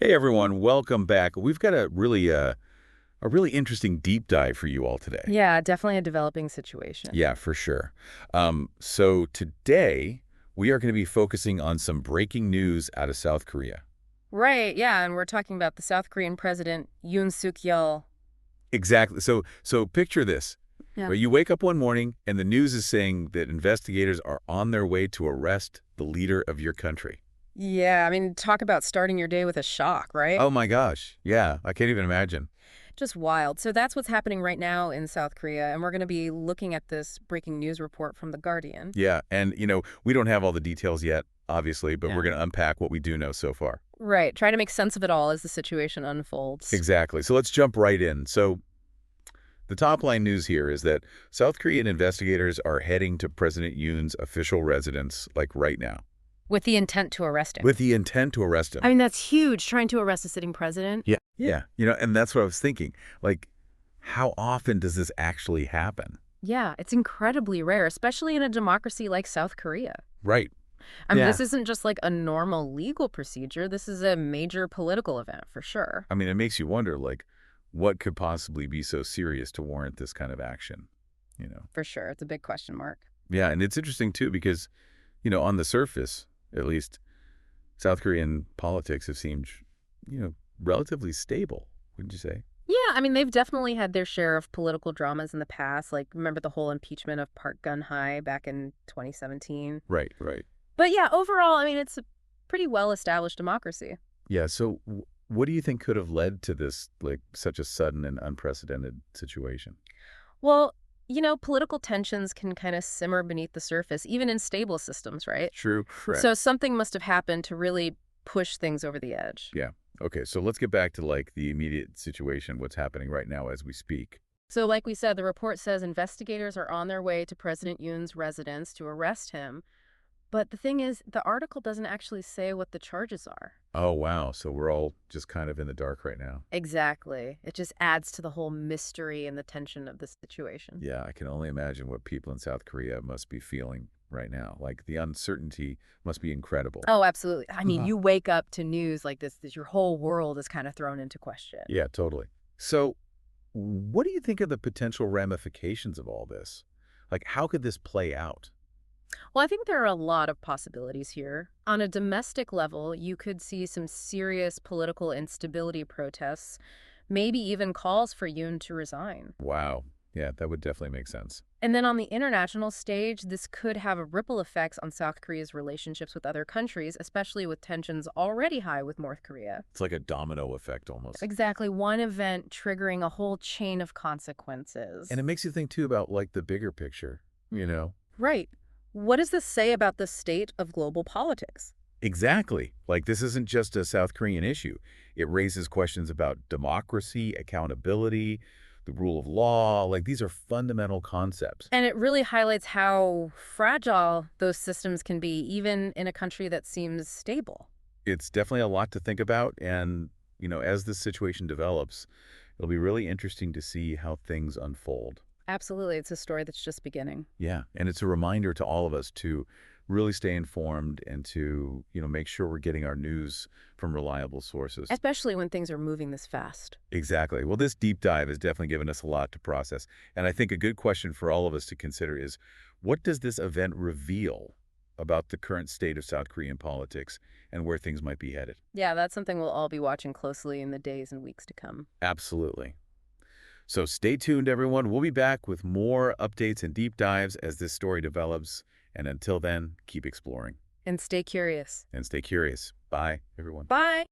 Hey everyone, welcome back. We've got a really interesting deep dive for you all today. Yeah, definitely a developing situation. Yeah, for sure. So today we are going to be focusing on some breaking news out of South Korea. Right, yeah, and we're talking about the South Korean President Yoon Suk Yeol. Exactly. So picture this. Yeah. Right, you wake up one morning and the news is saying that investigators are on their way to arrest the leader of your country. Yeah, I mean, talk about starting your day with a shock, right? Oh my gosh. Yeah, I can't even imagine. Just wild. So that's what's happening right now in South Korea, and we're going to be looking at this breaking news report from The Guardian. Yeah, and we don't have all the details yet, obviously, but Yeah. we're going to unpack what we do know so far. Right, try to make sense of it all as the situation unfolds. Exactly. So let's jump right in. So the top line news here is that South Korean investigators are heading to President Yoon's official residence, like right now, With the intent to arrest him. with the intent to arrest him. I mean, that's huge, trying to arrest a sitting president. Yeah. Yeah. And that's what I was thinking. Like, how often does this actually happen? Yeah, it's incredibly rare, especially in a democracy like South Korea. Right. I mean, Yeah. this isn't just like a normal legal procedure. This is a major political event for sure. I mean, it makes you wonder, like, what could possibly be so serious to warrant this kind of action, you know? For sure. It's a big question mark. Yeah, and it's interesting, too, because, on the surface, at least, South Korean politics have seemed, relatively stable, wouldn't you say? Yeah, I mean, they've definitely had their share of political dramas in the past. Like, remember the whole impeachment of Park Geun-hye back in 2017? Right, right. But yeah, overall, I mean, it's a pretty well-established democracy. Yeah, so what do you think could have led to this, like, such a sudden and unprecedented situation? Well, political tensions can kind of simmer beneath the surface, even in stable systems, right? True, correct. So something must have happened to really push things over the edge. Yeah. Okay, so let's get back to, like, the immediate situation, what's happening right now as we speak. So like we said, the report says investigators are on their way to President Yoon's residence to arrest him. But the thing is, the article doesn't actually say what the charges are. Oh, wow. So we're all just kind of in the dark right now. Exactly. It just adds to the whole mystery and the tension of the situation. Yeah, I can only imagine what people in South Korea must be feeling right now. Like, the uncertainty must be incredible. Oh, absolutely. I mean, you wake up to news like this, your whole world is kind of thrown into question. Yeah, totally. So what do you think of the potential ramifications of all this? Like, how could this play out? Well, I think there are a lot of possibilities here. On a domestic level, you could see some serious political instability protests, maybe even calls for Yoon to resign. Wow. Yeah, that would definitely make sense. And then on the international stage, this could have a ripple effects on South Korea's relationships with other countries, especially with tensions already high with North Korea. It's like a domino effect almost. Exactly, one event triggering a whole chain of consequences. And it makes you think, too, about, like, the bigger picture, you know? Right. What does this say about the state of global politics? Exactly. Like, this isn't just a South Korean issue. It raises questions about democracy, accountability, the rule of law. Like, these are fundamental concepts. And it really highlights how fragile those systems can be, even in a country that seems stable. It's definitely a lot to think about. And, as this situation develops, it'll be really interesting to see how things unfold. Absolutely. It's a story that's just beginning. Yeah. And it's a reminder to all of us to really stay informed and to, make sure we're getting our news from reliable sources. Especially when things are moving this fast. Exactly. Well, this deep dive has definitely given us a lot to process. And I think a good question for all of us to consider is, what does this event reveal about the current state of South Korean politics and where things might be headed? Yeah, that's something we'll all be watching closely in the days and weeks to come. Absolutely. So stay tuned, everyone. We'll be back with more updates and deep dives as this story develops. And until then, keep exploring. And stay curious. And stay curious. Bye, everyone. Bye.